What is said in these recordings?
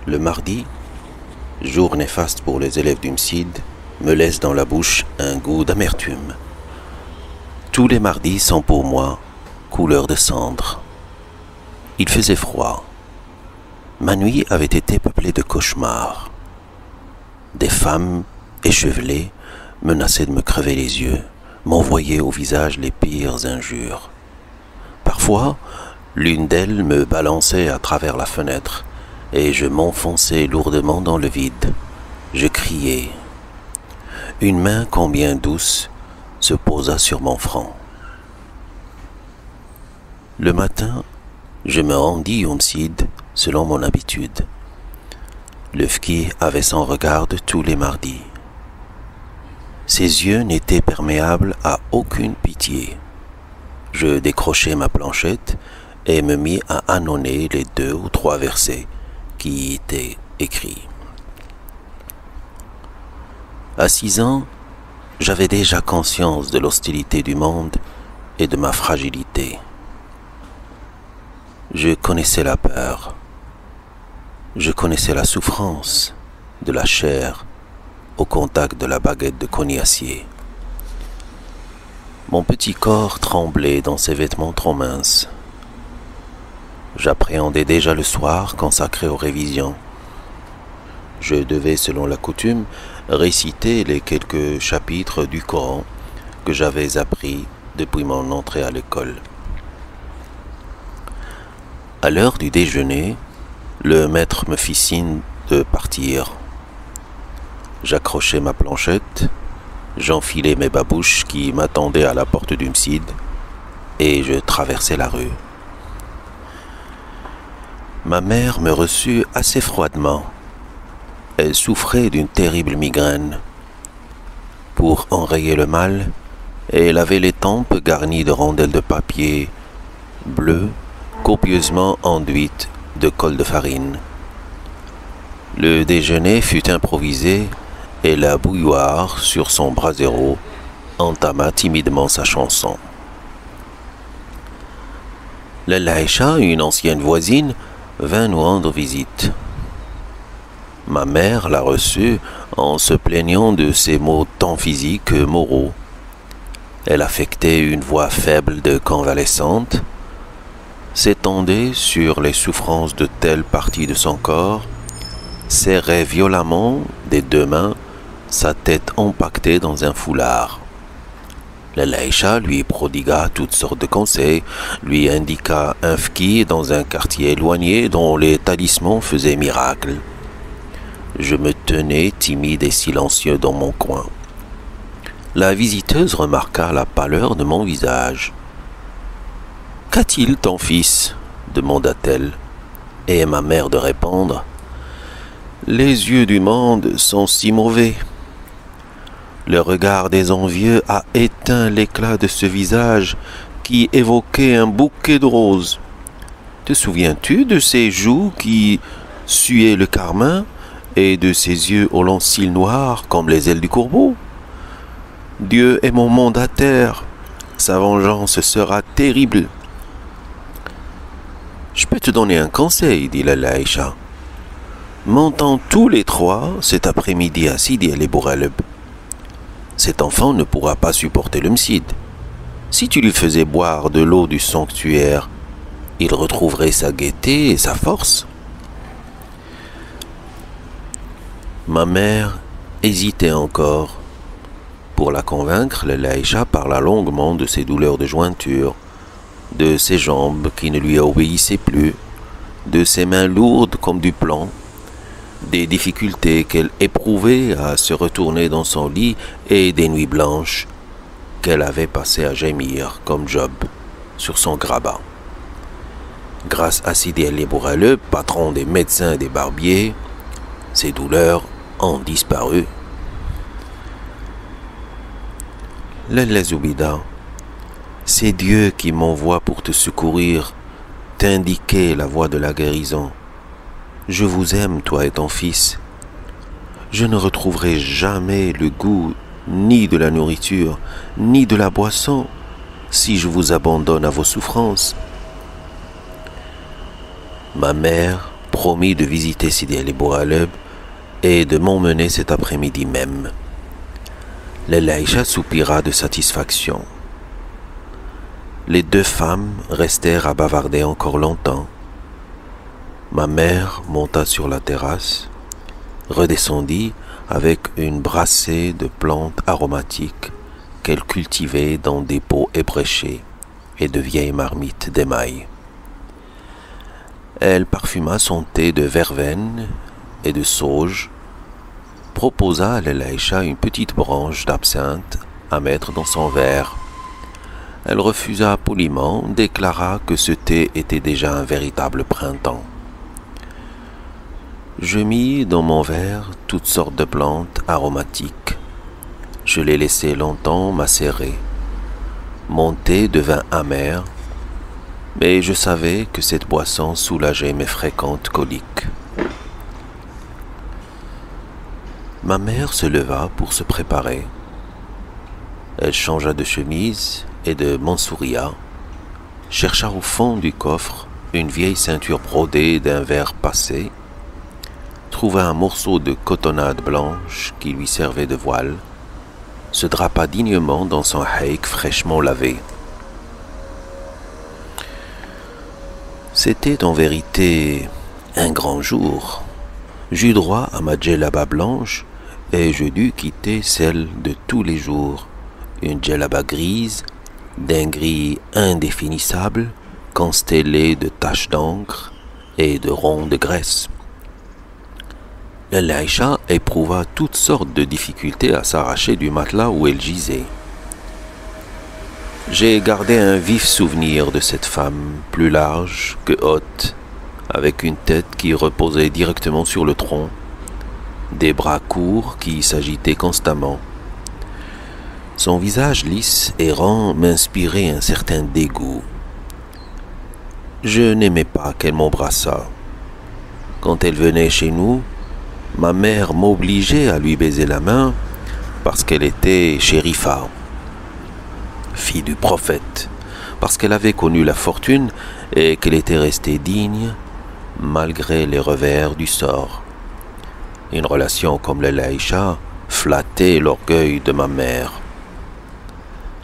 Le mardi, jour néfaste pour les élèves du MSID, me laisse dans la bouche un goût d'amertume. Tous les mardis sont pour moi couleur de cendre. Il faisait froid. Ma nuit avait été peuplée de cauchemars. Des femmes échevelées menaçaient de me crever les yeux, m'envoyaient au visage les pires injures. Parfois, l'une d'elles me balançait à travers la fenêtre et je m'enfonçais lourdement dans le vide. Je criais. Une main combien douce se posa sur mon front. Le matin, je me rendis au MSID selon mon habitude. Le fki avait son regard de tous les mardis. Ses yeux n'étaient perméables à aucune pitié. Je décrochai ma planchette et me mis à ânonner les 2 ou 3 versets qui y étaient écrits. À 6 ans, j'avais déjà conscience de l'hostilité du monde et de ma fragilité. Je connaissais la peur. Je connaissais la souffrance de la chair au contact de la baguette de cognacier. Mon petit corps tremblait dans ses vêtements trop minces. J'appréhendais déjà le soir consacré aux révisions. Je devais, selon la coutume, réciter les quelques chapitres du Coran que j'avais appris depuis mon entrée à l'école. À l'heure du déjeuner, le maître me fit signe de partir. J'accrochai ma planchette, j'enfilai mes babouches qui m'attendaient à la porte du MSID et je traversai la rue. Ma mère me reçut assez froidement. Elle souffrait d'une terrible migraine. Pour enrayer le mal, elle avait les tempes garnies de rondelles de papier bleu copieusement enduites de colle de farine. Le déjeuner fut improvisé et la bouilloire, sur son brasero, entama timidement sa chanson. Lalla Aïcha, une ancienne voisine, vint nous rendre visite. Ma mère la reçut en se plaignant de ses maux tant physiques que moraux. Elle affectait une voix faible de convalescente, s'étendait sur les souffrances de telle partie de son corps, serrait violemment des 2 mains sa tête empaquetée dans un foulard. Lalla Aïcha lui prodigua toutes sortes de conseils, lui indiqua un fki dans un quartier éloigné dont les talismans faisaient miracle. Je me tenais timide et silencieux dans mon coin. La visiteuse remarqua la pâleur de mon visage. « Qu'a-t-il ton fils ?» demanda-t-elle, et ma mère de répondre « Les yeux du monde sont si mauvais. Le regard des envieux a éteint l'éclat de ce visage qui évoquait un bouquet de roses. Te souviens-tu de ses joues qui suaient le carmin et de ses yeux aux longs cils noirs comme les ailes du corbeau? Dieu est mon mandataire, sa vengeance sera terrible. » « Je peux te donner un conseil, dit Lalla Aïcha. Montons tous les 3 cet après-midi à Sidi El Bouraleb. Cet enfant ne pourra pas supporter le MSID. Si tu lui faisais boire de l'eau du sanctuaire, il retrouverait sa gaieté et sa force. » Ma mère hésitait encore. Pour la convaincre, Lalla Aïcha parla longuement de ses douleurs de jointure, de ses jambes qui ne lui obéissaient plus, de ses mains lourdes comme du plomb, des difficultés qu'elle éprouvait à se retourner dans son lit et des nuits blanches qu'elle avait passées à gémir comme Job sur son grabat. Grâce à Sidi El Bouraleb, patron des médecins et des barbiers, ses douleurs ont disparu. Lalla Zoubida, c'est Dieu qui m'envoie pour te secourir, t'indiquer la voie de la guérison. Je vous aime, toi et ton fils. Je ne retrouverai jamais le goût ni de la nourriture, ni de la boisson, si je vous abandonne à vos souffrances. Ma mère promis de visiter Sidi El Boualeb et de m'emmener cet après-midi même. Lella Aïcha soupira de satisfaction. Les deux femmes restèrent à bavarder encore longtemps. Ma mère monta sur la terrasse, redescendit avec une brassée de plantes aromatiques qu'elle cultivait dans des pots ébréchés et de vieilles marmites d'émail. Elle parfuma son thé de verveine et de sauge, proposa à Lella Aïcha une petite branche d'absinthe à mettre dans son verre. Elle refusa poliment, déclara que ce thé était déjà un véritable printemps. Je mis dans mon verre toutes sortes de plantes aromatiques. Je les laissai longtemps macérer. Mon thé devint amer, mais je savais que cette boisson soulageait mes fréquentes coliques. Ma mère se leva pour se préparer. Elle changea de chemise et de mansouria, chercha au fond du coffre une vieille ceinture brodée d'un verre passé, trouva un morceau de cotonnade blanche qui lui servait de voile, se drapa dignement dans son haïk fraîchement lavé. C'était en vérité un grand jour. J'eus droit à ma djellaba blanche et je dus quitter celle de tous les jours, une djellaba grise, d'un gris indéfinissable, constellé de taches d'encre et de ronds de graisse. Lella Aïcha éprouva toutes sortes de difficultés à s'arracher du matelas où elle gisait. J'ai gardé un vif souvenir de cette femme, plus large que haute, avec une tête qui reposait directement sur le tronc, des bras courts qui s'agitaient constamment. Son visage lisse et rond m'inspirait un certain dégoût. Je n'aimais pas qu'elle m'embrassât. Quand elle venait chez nous, ma mère m'obligeait à lui baiser la main parce qu'elle était chérifa, fille du prophète, parce qu'elle avait connu la fortune et qu'elle était restée digne malgré les revers du sort. Une relation comme Lella Aïcha flattait l'orgueil de ma mère.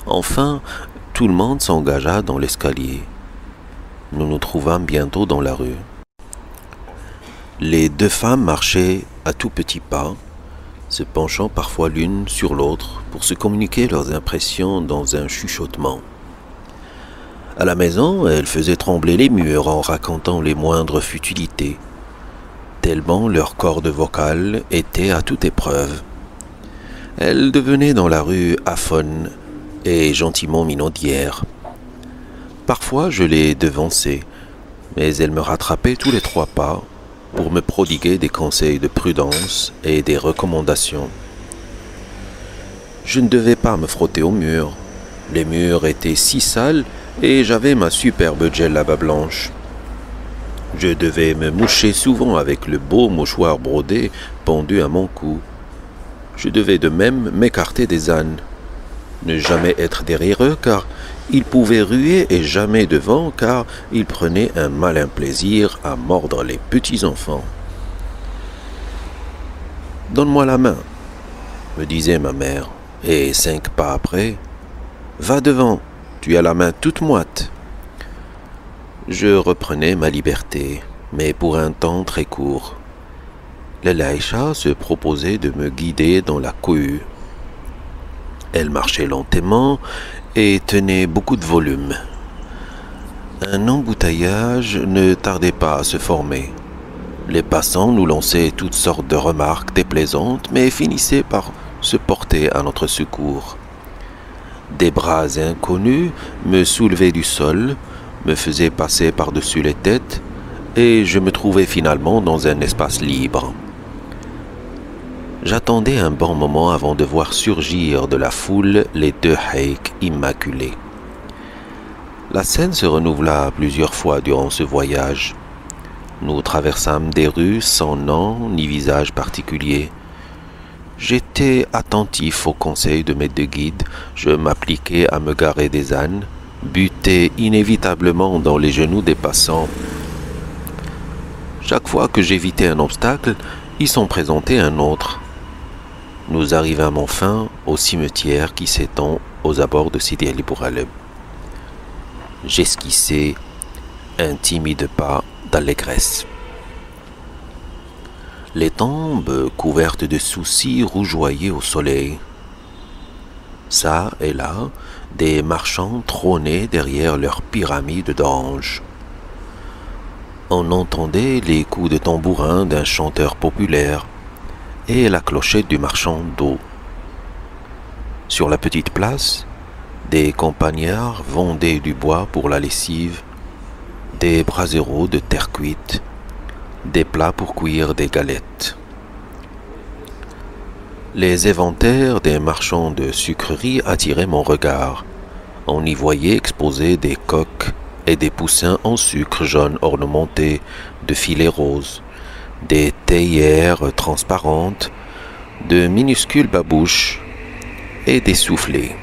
Enfin, tout le monde s'engagea dans l'escalier. Nous nous trouvâmes bientôt dans la rue. Les deux femmes marchaient à tout petits pas, se penchant parfois l'une sur l'autre pour se communiquer leurs impressions dans un chuchotement. À la maison, elles faisaient trembler les murs en racontant les moindres futilités, tellement leurs cordes vocales étaient à toute épreuve. Elles devenaient dans la rue aphones et gentiment minaudières. Parfois, je les devançais, mais elles me rattrapaient tous les 3 pas pour me prodiguer des conseils de prudence et des recommandations. Je ne devais pas me frotter au mur. Les murs étaient si sales et j'avais ma superbe djellaba blanche. Je devais me moucher souvent avec le beau mouchoir brodé pendu à mon cou. Je devais de même m'écarter des ânes, ne jamais être derrière eux car ils pouvaient ruer et jamais devant car ils prenaient un malin plaisir à mordre les petits enfants. « Donne-moi la main » me disait ma mère, et 5 pas après, « Va devant, tu as la main toute moite. » Je reprenais ma liberté, mais pour un temps très court. Lella Aïcha se proposait de me guider dans la cohue. Elle marchait lentement et tenait beaucoup de volume. Un embouteillage ne tardait pas à se former. Les passants nous lançaient toutes sortes de remarques déplaisantes, mais finissaient par se porter à notre secours. Des bras inconnus me soulevaient du sol, me faisaient passer par-dessus les têtes, et je me trouvais finalement dans un espace libre. J'attendais un bon moment avant de voir surgir de la foule les 2 haïks immaculés. La scène se renouvela plusieurs fois durant ce voyage. Nous traversâmes des rues sans nom ni visage particulier. J'étais attentif aux conseils de mes 2 guides, je m'appliquais à me garer des ânes, butais inévitablement dans les genoux des passants. Chaque fois que j'évitais un obstacle, il s'en présentait un autre. Nous arrivâmes enfin au cimetière qui s'étend aux abords de Sidi Ali Bouraleb. J'esquissais un timide pas d'allégresse. Les tombes couvertes de soucis rougeoyaient au soleil. Ça et là, des marchands trônaient derrière leurs pyramides d'anges. On entendait les coups de tambourin d'un chanteur populaire et la clochette du marchand d'eau. Sur la petite place, des campagnards vendaient du bois pour la lessive, des braseros de terre cuite, des plats pour cuire des galettes. Les éventaires des marchands de sucreries attiraient mon regard. On y voyait exposés des coques et des poussins en sucre jaune ornementés de filets roses, des théières transparentes, de minuscules babouches et des soufflets.